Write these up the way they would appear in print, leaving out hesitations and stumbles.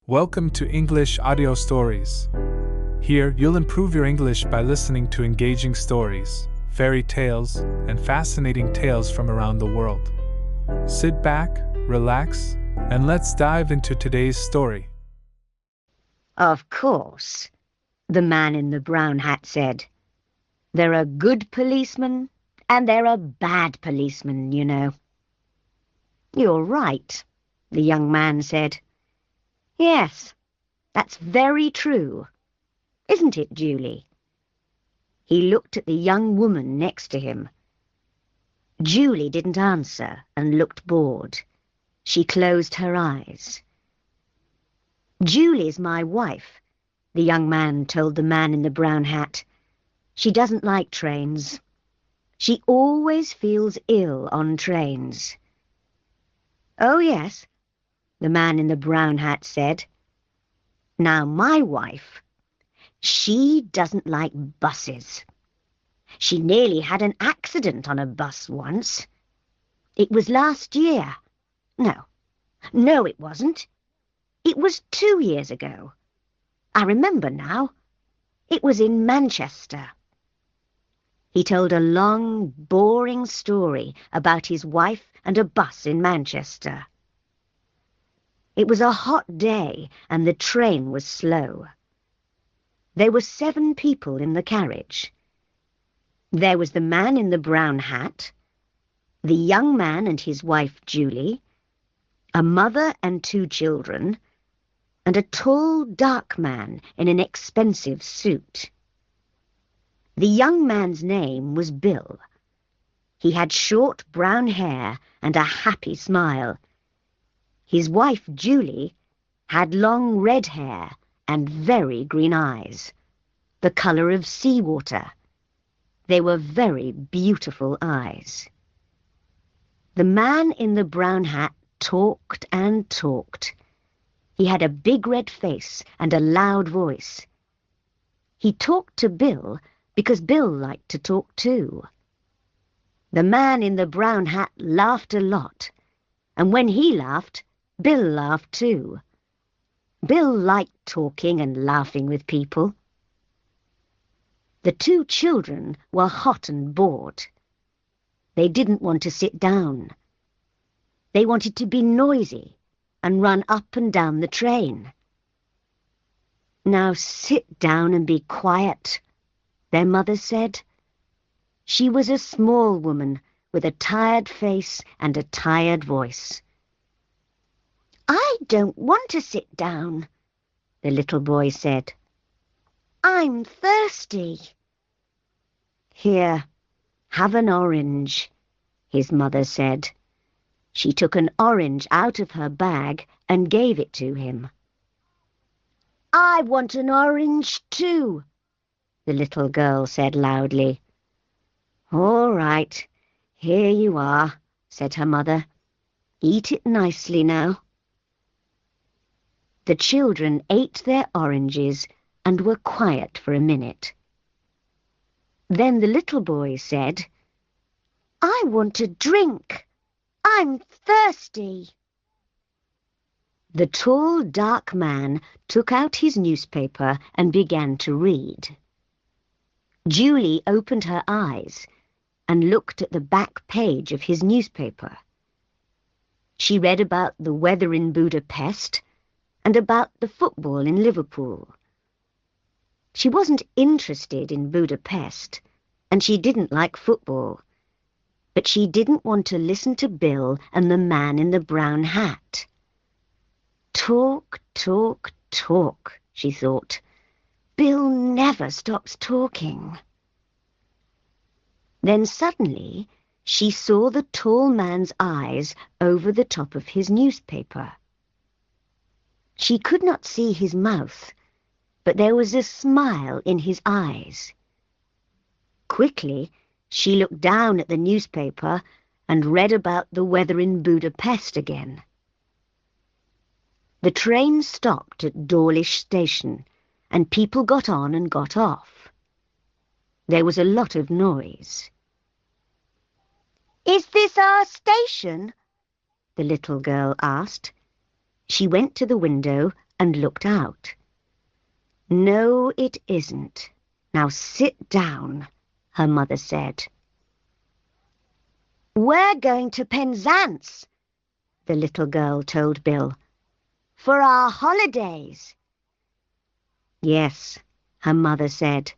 Welcome to English Audio Stories. Here, you'll improve your English by listening to engaging stories, fairy tales, and fascinating tales from around the world. Sit back, relax, and let's dive into today's story. Of course, the man in the brown hat said. There are good policemen and there are bad policemen, you know. You're right, the young man said. Yes, that's very true. Isn't it, Julie? He looked at the young woman next to him. Julie didn't answer and looked bored. She closed her eyes. Julie's my wife, the young man told the man in the brown hat. She doesn't like trains. She always feels ill on trains. Oh, yes, the man in the brown hat said. Now, my wife, she doesn't like buses. She nearly had an accident on a bus once. It was last year. No, it wasn't. It was 2 years ago. I remember now. It was in Manchester. He told a long, boring story about his wife and a bus in Manchester. It was a hot day and the train was slow. There were 7 people in the carriage. There was the man in the brown hat, the young man and his wife Julie, a mother and 2 children, and a tall, dark man in an expensive suit. The young man's name was Bill. He had short brown hair and a happy smile. His wife, Julie, had long red hair and very green eyes, the colour of seawater. They were very beautiful eyes. The man in the brown hat talked and talked. He had a big red face and a loud voice. He talked to Bill because Bill liked to talk too. The man in the brown hat laughed a lot, and when he laughed, Bill laughed too. Bill liked talking and laughing with people. The 2 children were hot and bored. They didn't want to sit down. They wanted to be noisy and run up and down the train. Now sit down and be quiet, their mother said. She was a small woman with a tired face and a tired voice. I don't want to sit down, the little boy said. I'm thirsty. Here, have an orange, his mother said. She took an orange out of her bag and gave it to him. I want an orange too, the little girl said loudly. All right, here you are, said her mother. Eat it nicely now. The children ate their oranges and were quiet for a minute. Then the little boy said, I want a drink. I'm thirsty. The tall, dark man took out his newspaper and began to read. Julie opened her eyes and looked at the back page of his newspaper. She read about the weather in Budapest and about the football in Liverpool. She wasn't interested in Budapest, and she didn't like football, but she didn't want to listen to Bill and the man in the brown hat. Talk, talk, talk, she thought. Bill never stops talking. Then suddenly she saw the tall man's eyes over the top of his newspaper. She could not see his mouth, but there was a smile in his eyes. Quickly, she looked down at the newspaper and read about the weather in Budapest again. The train stopped at Dawlish Station, and people got on and got off. There was a lot of noise. Is this our station? The little girl asked. She went to the window and looked out. "No, it isn't. Now sit down," her mother said. "We're going to Penzance," the little girl told Bill, "for our holidays." "Yes," her mother said.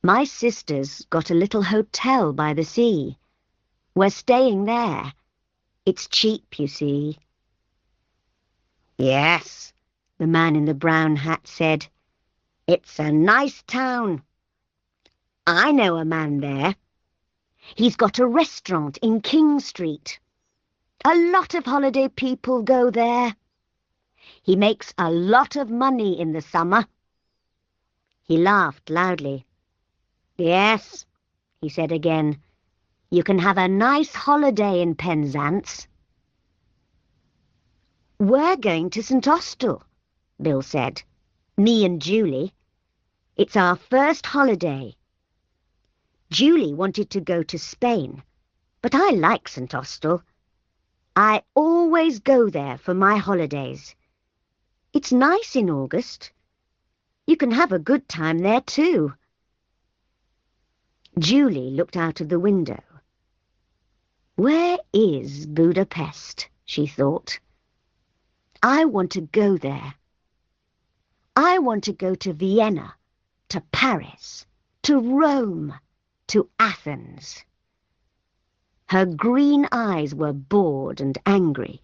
"My sister's got a little hotel by the sea. We're staying there. It's cheap, you see." "Yes," the man in the brown hat said. "It's a nice town. I know a man there. He's got a restaurant in King Street. A lot of holiday people go there. He makes a lot of money in the summer." He laughed loudly. "Yes," he said again, "you can have a nice holiday in Penzance." "We're going to St. Austell," Bill said. "Me and Julie. It's our first holiday. Julie wanted to go to Spain, but I like St. Austell. I always go there for my holidays. It's nice in August. You can have a good time there too." Julie looked out of the window. "Where is Budapest?" she thought. "I want to go there. I want to go to Vienna, to Paris, to Rome, to Athens." Her green eyes were bored and angry.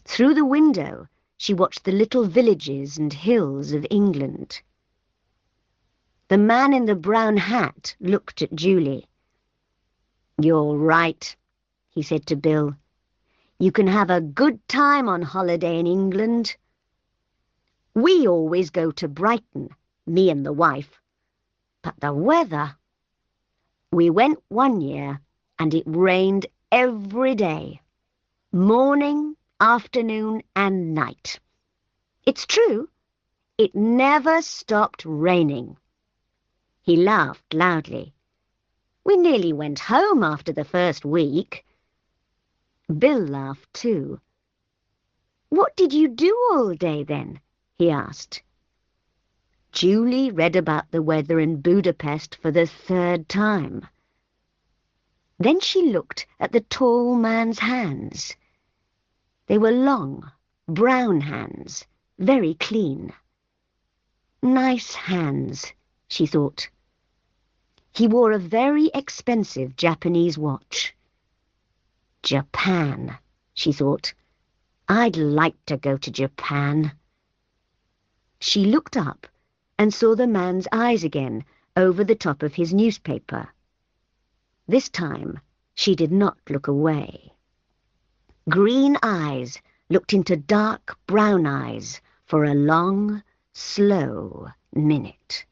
Through the window, she watched the little villages and hills of England. The man in the brown hat looked at Julie. "You're right," he said to Bill. "You can have a good time on holiday in England. We always go to Brighton, me and the wife. But the weather... We went one year and it rained every day. Morning, afternoon and night. It's true, it never stopped raining." He laughed loudly. "We nearly went home after the first week." Bill laughed too. "What did you do all day then?" he asked. Julie read about the weather in Budapest for the third time. Then she looked at the tall man's hands. They were long, brown hands, very clean. Nice hands, she thought. He wore a very expensive Japanese watch. Japan, she thought. I'd like to go to Japan. She looked up and saw the man's eyes again over the top of his newspaper. This time she did not look away. Green eyes looked into dark brown eyes for a long, slow minute.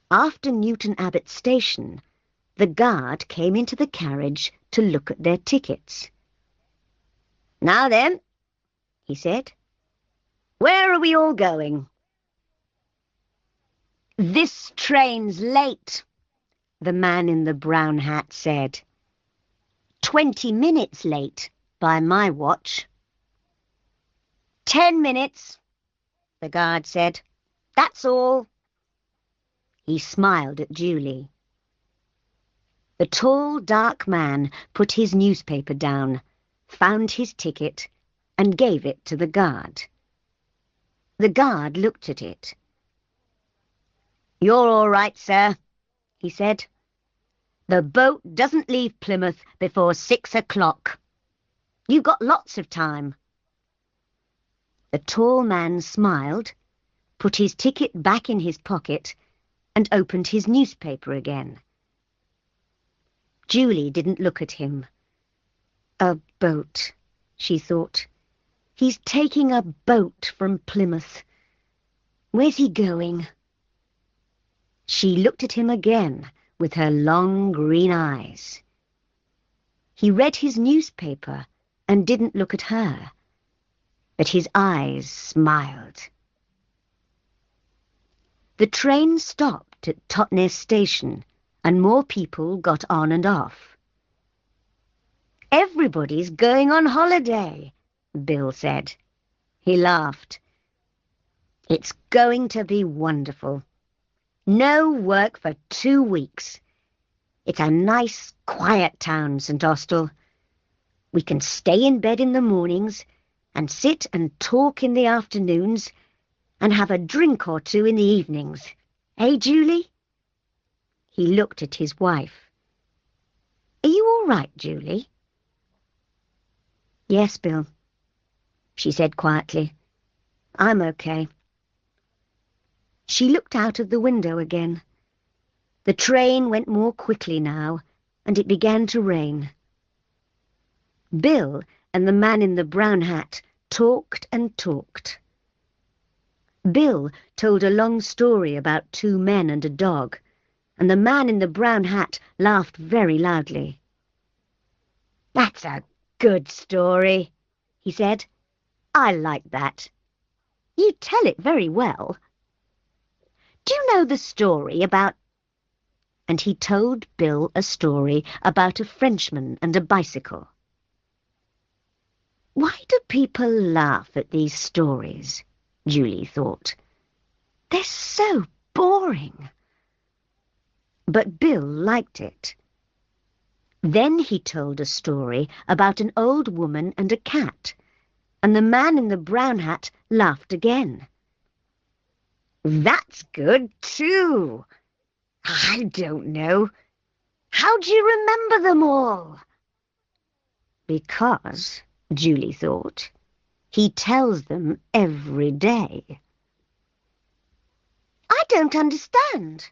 After Newton Abbot Station, the guard came into the carriage to look at their tickets. "Now then," he said, "where are we all going?" "This train's late," the man in the brown hat said. 20 minutes late by my watch." 10 minutes, the guard said. "That's all." He smiled at Julie. The tall, dark man put his newspaper down, found his ticket, and gave it to the guard. The guard looked at it. "You're all right, sir," he said. "The boat doesn't leave Plymouth before 6 o'clock. You've got lots of time." The tall man smiled, put his ticket back in his pocket, and opened his newspaper again. Julie didn't look at him. A boat, she thought. He's taking a boat from Plymouth. Where's he going? She looked at him again with her long green eyes. He read his newspaper and didn't look at her, but his eyes smiled. The train stopped at Totnes Station, and more people got on and off. "Everybody's going on holiday," Bill said. He laughed. "It's going to be wonderful. No work for 2 weeks. It's a nice, quiet town, St. Austell. We can stay in bed in the mornings and sit and talk in the afternoons and have a drink or two in the evenings. Eh, Julie?" He looked at his wife. "Are you all right, Julie?" "Yes, Bill," she said quietly. "I'm okay." She looked out of the window again. The train went more quickly now, and it began to rain. Bill and the man in the brown hat talked and talked. Bill told a long story about 2 men and a dog, and the man in the brown hat laughed very loudly. "That's a good story," he said. "I like that. You tell it very well. Do you know the story about—" And he told Bill a story about a Frenchman and a bicycle. Why do people laugh at these stories? Julie thought. They're so boring. But Bill liked it. Then he told a story about an old woman and a cat, and the man in the brown hat laughed again. "That's good too. I don't know. How do you remember them all?" "Because," Julie thought, "he tells them every day." "I don't understand,"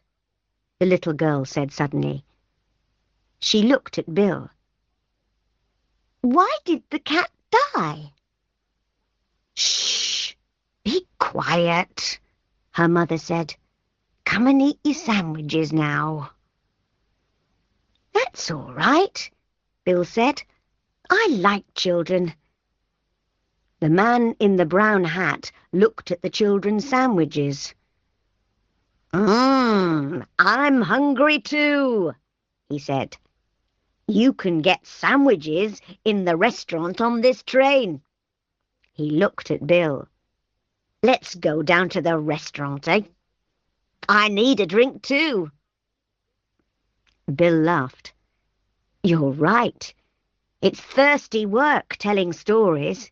the little girl said suddenly. She looked at Bill. "Why did the cat die?" "Shh! Be quiet," her mother said. "Come and eat your sandwiches now." "That's all right," Bill said. "I like children." The man in the brown hat looked at the children's sandwiches. I'm hungry too," he said. "You can get sandwiches in the restaurant on this train." He looked at Bill. "Let's go down to the restaurant, eh? I need a drink too." Bill laughed. "You're right. It's thirsty work telling stories."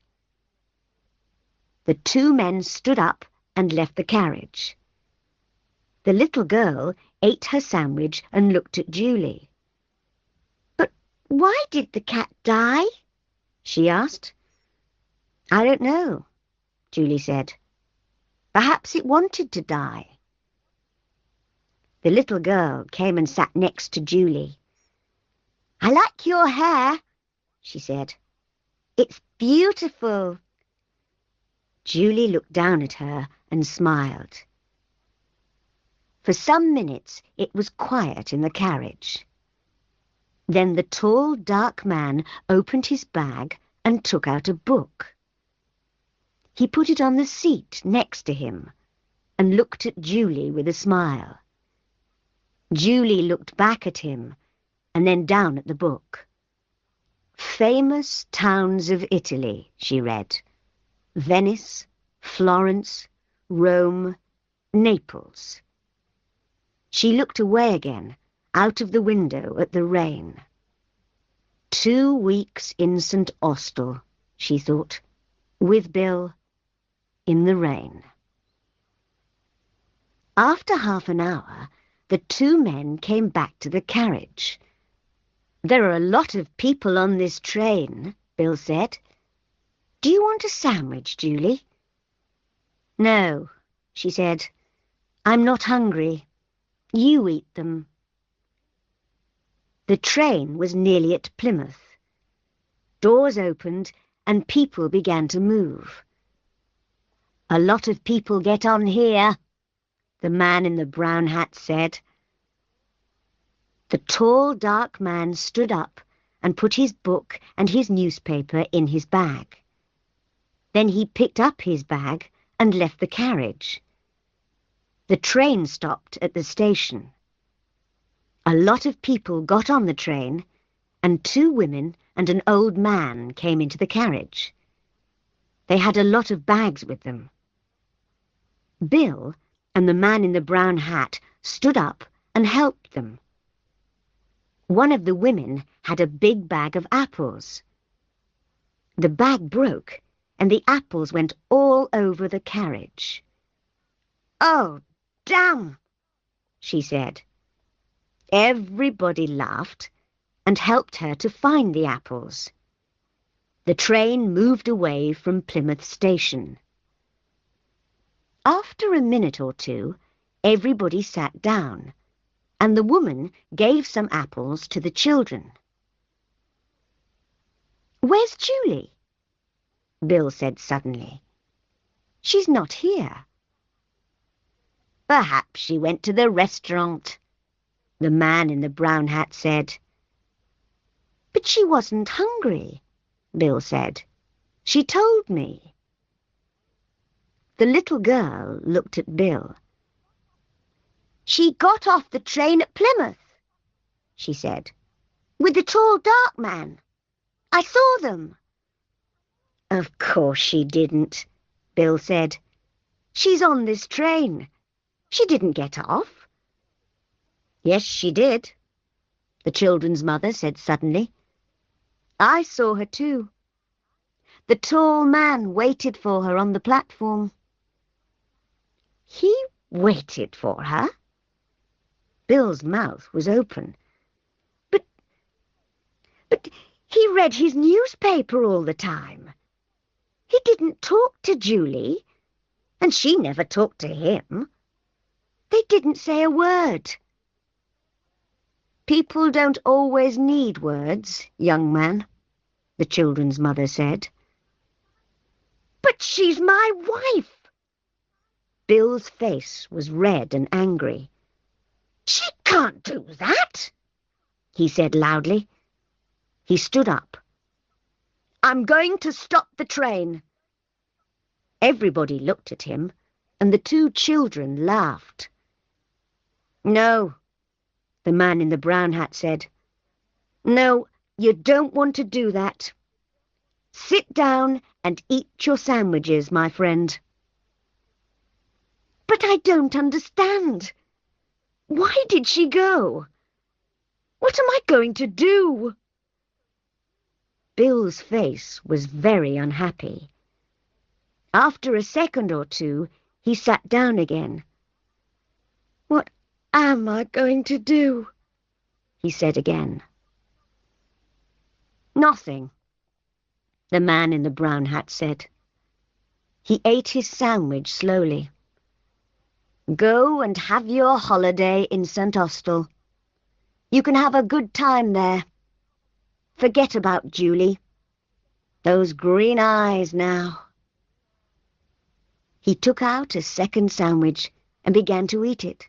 The 2 men stood up and left the carriage. The little girl ate her sandwich and looked at Julie. "But why did the cat die?" she asked. "I don't know," Julie said. "Perhaps it wanted to die." The little girl came and sat next to Julie. "I like your hair," she said. "It's beautiful." Julie looked down at her and smiled. For some minutes it was quiet in the carriage. Then the tall, dark man opened his bag and took out a book. He put it on the seat next to him and looked at Julie with a smile. Julie looked back at him and then down at the book. "Famous towns of Italy," she read. "Venice, Florence, Rome, Naples." She looked away again, out of the window at the rain. 2 weeks in St. Austell, she thought, with Bill, in the rain. After half an hour, the 2 men came back to the carriage. "There are a lot of people on this train," Bill said. "Do you want a sandwich, Julie?" "No," she said. "I'm not hungry. You eat them." The train was nearly at Plymouth. Doors opened and people began to move. "A lot of people get on here," the man in the brown hat said. The tall, dark man stood up and put his book and his newspaper in his bag. Then he picked up his bag and left the carriage. The train stopped at the station. A lot of people got on the train, and 2 women and an old man came into the carriage. They had a lot of bags with them. Bill and the man in the brown hat stood up and helped them. One of the women had a big bag of apples. The bag broke, and the apples went all over the carriage. "Oh, damn!" she said. Everybody laughed and helped her to find the apples. The train moved away from Plymouth Station. After a minute or two, everybody sat down, and the woman gave some apples to the children. "Where's Julie?" Bill said suddenly. "She's not here." "Perhaps she went to the restaurant," the man in the brown hat said. "But she wasn't hungry," Bill said. "She told me." The little girl looked at Bill. "She got off the train at Plymouth," she said, "with the tall dark man. I saw them." "Of course she didn't," Bill said. "She's on this train. She didn't get off." "Yes, she did," the children's mother said suddenly. "I saw her too. The tall man waited for her on the platform." "He waited for her?" Bill's mouth was open. But he read his newspaper all the time. He didn't talk to Julie, and she never talked to him. They didn't say a word." "People don't always need words, young man," the children's mother said. "But she's my wife!" Bill's face was red and angry. "She can't do that," he said loudly. He stood up. "I'm going to stop the train." Everybody looked at him, and the two children laughed. "No," the man in the brown hat said. "No, you don't want to do that. Sit down and eat your sandwiches, my friend." "But I don't understand. Why did she go? What am I going to do?" Bill's face was very unhappy. After a second or two, he sat down again. "What am I going to do?" he said again. "Nothing," the man in the brown hat said. He ate his sandwich slowly. "Go and have your holiday in St. Austell. You can have a good time there. Forget about Julie. Those green eyes now." He took out a second sandwich and began to eat it.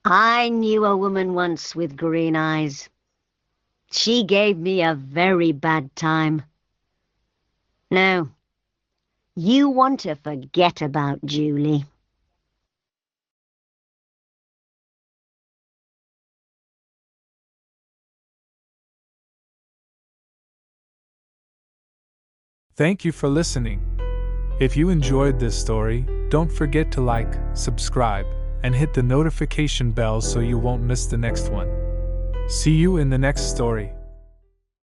"I knew a woman once with green eyes. She gave me a very bad time. No, you want to forget about Julie." Thank you for listening. If you enjoyed this story, don't forget to like, subscribe, and hit the notification bell so you won't miss the next one. See you in the next story.